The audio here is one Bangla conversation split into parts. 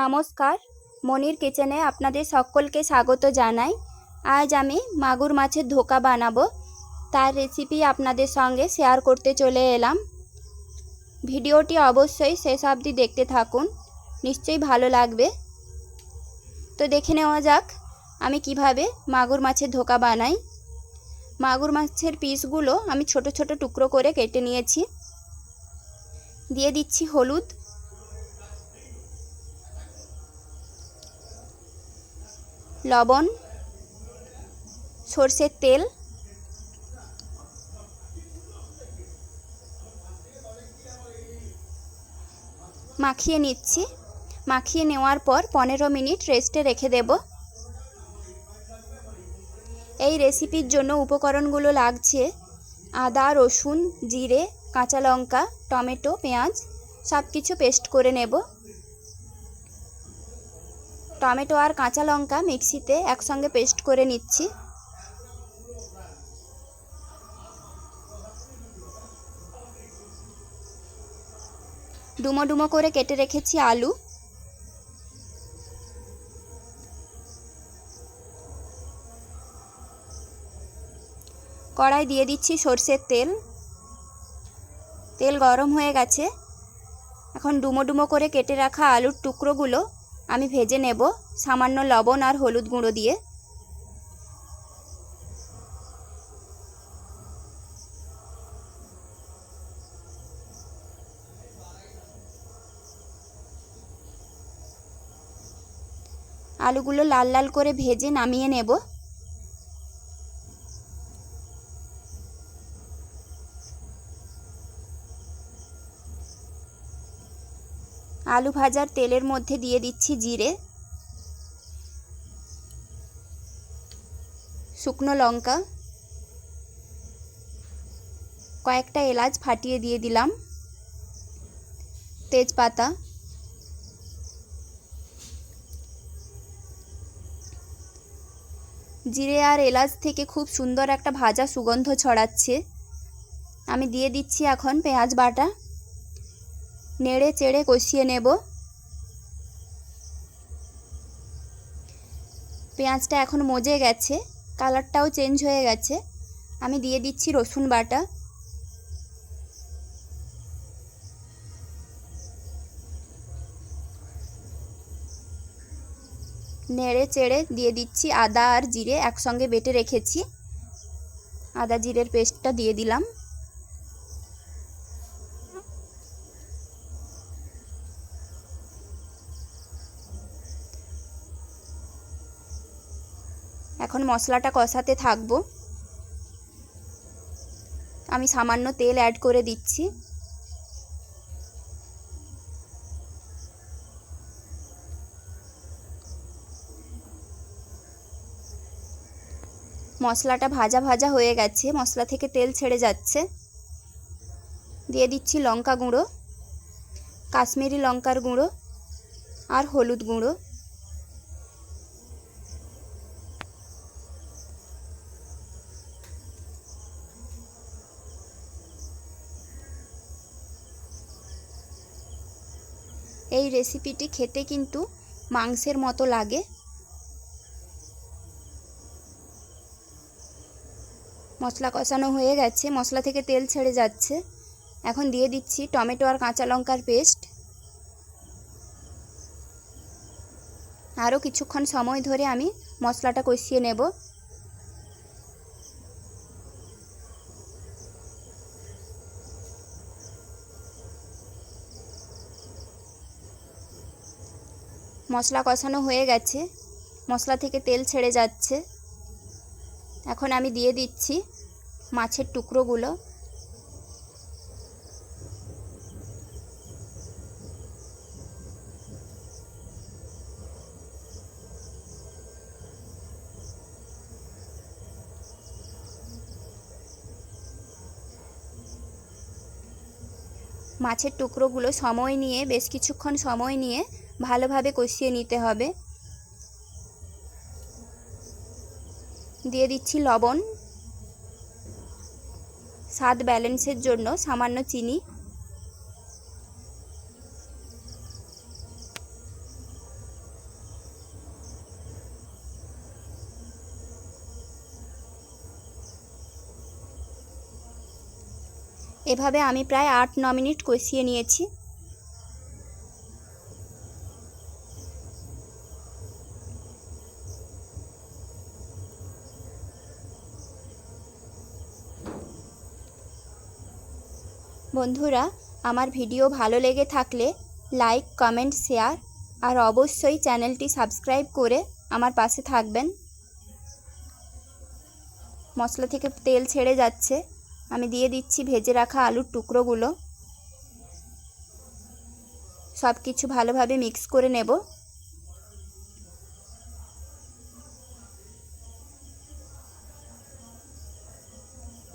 নমস্কার, মনির কিচেনে আপনাদের সকলকে স্বাগত জানাই। আজ আমি মাগুর মাছের ধোকা বানাবো, তার রেসিপি আপনাদের সঙ্গে শেয়ার করতে চলে এলাম। ভিডিওটি অবশ্যই শেষ অবধি দেখতে থাকুন, নিশ্চয়ই ভালো লাগবে। তো দেখে নেওয়া যাক আমি কিভাবে মাগুর মাছের ধোকা বানাই। মাগুর মাছের পিসগুলো আমি ছোট ছোট টুকরো করে কেটে নিয়েছি। দিয়ে দিচ্ছি হলুদ, লবণ, সরষের তেল, মাখিয়ে নিচ্ছি। মাখিয়ে নেওয়ার পর 15 মিনিট রেস্টে রেখে দেব। এই রেসিপির জন্য উপকরণগুলো লাগছে আদা, রসুন, জিরে, কাঁচা লঙ্কা, টমেটো, পেঁয়াজ সব কিছু পেস্ট করে নেব। টমেটো আর কাঁচা লঙ্কা মিক্সিতে একসঙ্গে পেস্ট করে নিচ্ছি। ডুমো ডুমো করে কেটে রেখেছি আলু। কড়াই দিয়ে দিচ্ছি সরষের তেল। তেল গরম হয়ে গেছে। এখন ডুমো ডুমো করে কেটে রাখা আলুর টুকরোগুলো আমি ভেজে নেব সামান্য লবণ আর হলুদ গুঁড়ো দিয়ে। আলুগুলো লাল লাল করে ভেজে নামিয়ে নেব। আলু ভাজার তেলের মধ্যে দিয়ে দিচ্ছি জিরে, শুকনো লঙ্কা, কয়েকটা এলাচ ফাটিয়ে দিয়ে দিলাম, তেজপাতা, জিরে আর এলাচ থেকে খুব সুন্দর একটা ভাজা সুগন্ধ ছড়াচ্ছে। আমি দিয়ে দিচ্ছি এখন পেঁয়াজ বাটা। নেড়ে চেড়ে কষিয়ে নেব। পেঁয়াজটা এখন মজে গেছে, কালারটাও চেঞ্জ হয়ে গেছে। আমি দিয়ে দিচ্ছি রসুন বাটা। নেড়ে চেড়ে দিয়ে দিচ্ছি আদা আর জিরে একসঙ্গে বেটে রেখেছি। আদা জিরের পেস্টটা দিয়ে দিলাম। এখন মশলাটা কষাতে থাকবো। আমি সামান্য তেল অ্যাড করে দিচ্ছি। মশলাটা ভাজা ভাজা হয়ে গেছে, মশলা থেকে তেল ছেড়ে যাচ্ছে। দিয়ে দিচ্ছি লঙ্কা গুঁড়ো, কাশ্মীরি লঙ্কার গুঁড়ো আর হলুদ গুঁড়ো। এই রেসিপিটি খেতে কিন্তু মাংসের মতো লাগে। মশলা কষানো হয়ে গেছে, মশলা থেকে তেল ছেড়ে যাচ্ছে। এখন দিয়ে দিচ্ছি টমেটো আর কাঁচা লঙ্কার পেস্ট। আরও কিছুক্ষণ সময় ধরে আমি মশলাটা কষিয়ে নেব। মশলা কষানো হয়ে গেছে, মশলা থেকে তেল ছেড়ে যাচ্ছে। এখন আমি দিয়ে দিচ্ছি মাছের টুকরোগুলো। মাছের টুকরোগুলো সময় নিয়ে, বেশ কিছুক্ষণ সময় নিয়ে ভালোভাবে কষিয়ে নিতে হবে। দিয়ে দিচ্ছি লবণ, স্বাদ ব্যালেন্সের জন্য সামান্য চিনি। এভাবে আমি প্রায় 8-9 মিনিট কষিয়ে নিয়েছি। বন্ধুরা, আমার ভিডিও ভালো লেগে থাকলে লাইক, কমেন্ট, শেয়ার আর অবশ্যই চ্যানেলটি সাবস্ক্রাইব করে আমার পাশে থাকবেন। মশলা থেকে তেল ছেড়ে যাচ্ছে, আমি দিয়ে দিচ্ছি ভেজে রাখা আলুর টুকরোগুলো। সব কিছু ভালোভাবে মিক্স করে নেব।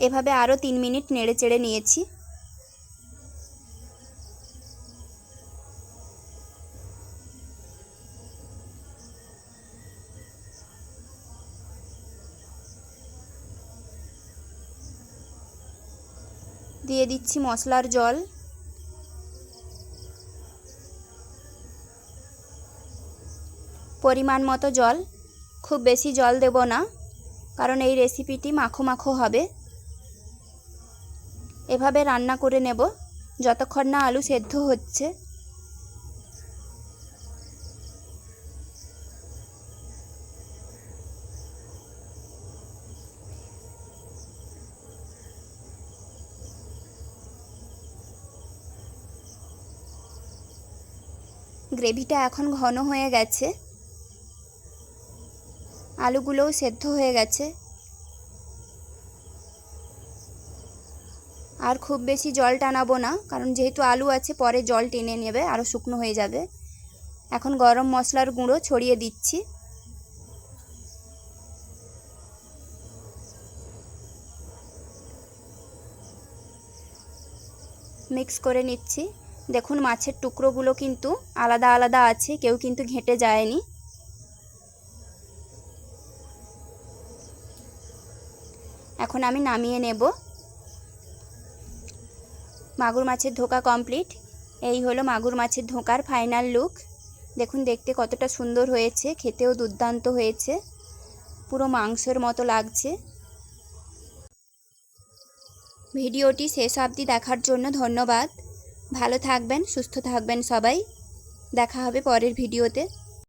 এভাবে আরও 3 মিনিট নেড়ে চেড়ে নিয়েছি। দিয়ে দিচ্ছি মশলার জল। পরিমাণ মতো জল, খুব বেশি জল দেব না, কারণ এই রেসিপিটি মাখো মাখো হবে। এভাবে রান্না করে নেব যতক্ষণ না আলু সেদ্ধ হচ্ছে। গ্রেভিটা এখন ঘন হয়ে গেছে, আলুগুলোও সেদ্ধ হয়ে গেছে। আর খুব বেশি জল টানাবো না, কারণ যেহেতু আলু আছে পরে জল টেনে নেবে, আরও শুকনো হয়ে যাবে। এখন গরম মশলার গুঁড়ো ছড়িয়ে দিচ্ছি। মিক্স করে নিচ্ছি। দেখুন মাছের টুকরোগুলো কিন্তু আলাদা আলাদা আছে, কেউ কিন্তু ঘেঁটে যায়নি। এখন আমি নামিয়ে নেব। মাগুর মাছের ধোকা কমপ্লিট। এই হলো মাগুর মাছের ধোকার ফাইনাল লুক। দেখুন দেখতে কতটা সুন্দর হয়েছে, খেতেও দুর্দান্ত হয়েছে, পুরো মাংসের মতো লাগছে। ভিডিওটি শেষ অবধি দেখার জন্য ধন্যবাদ। ভালো থাকবেন, সুস্থ থাকবেন সবাই। দেখা হবে পরের ভিডিওতে।